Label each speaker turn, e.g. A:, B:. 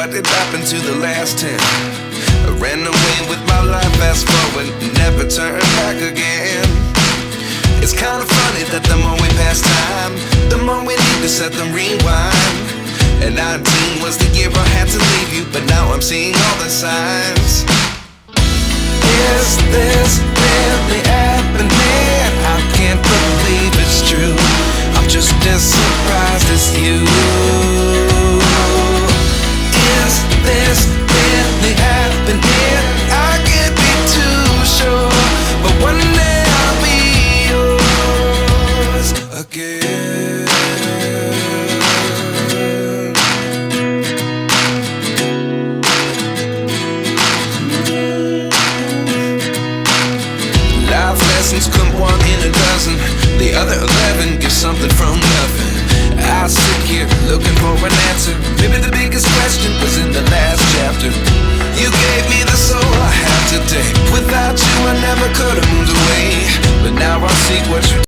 A: what did happen to the last 10? I ran away with my life, fast forward, never turn back again. It's kind of funny that the more we pass time, the more we need to set them rewind. And 19 was the year I had to leave you, but now I'm seeing all the signs. Is this really happening? I can't believe it's true. I'm just as surprised as you. Is this really happening? I can't be too sure, but one day I'll be yours again. Life lessons come one in a dozen. The other 11 give something from nothing. I sit here looking for an answer. Maybe the biggest question was in the last chapter. You gave me the soul I have today. Without you I never could have moved away, but now I see what you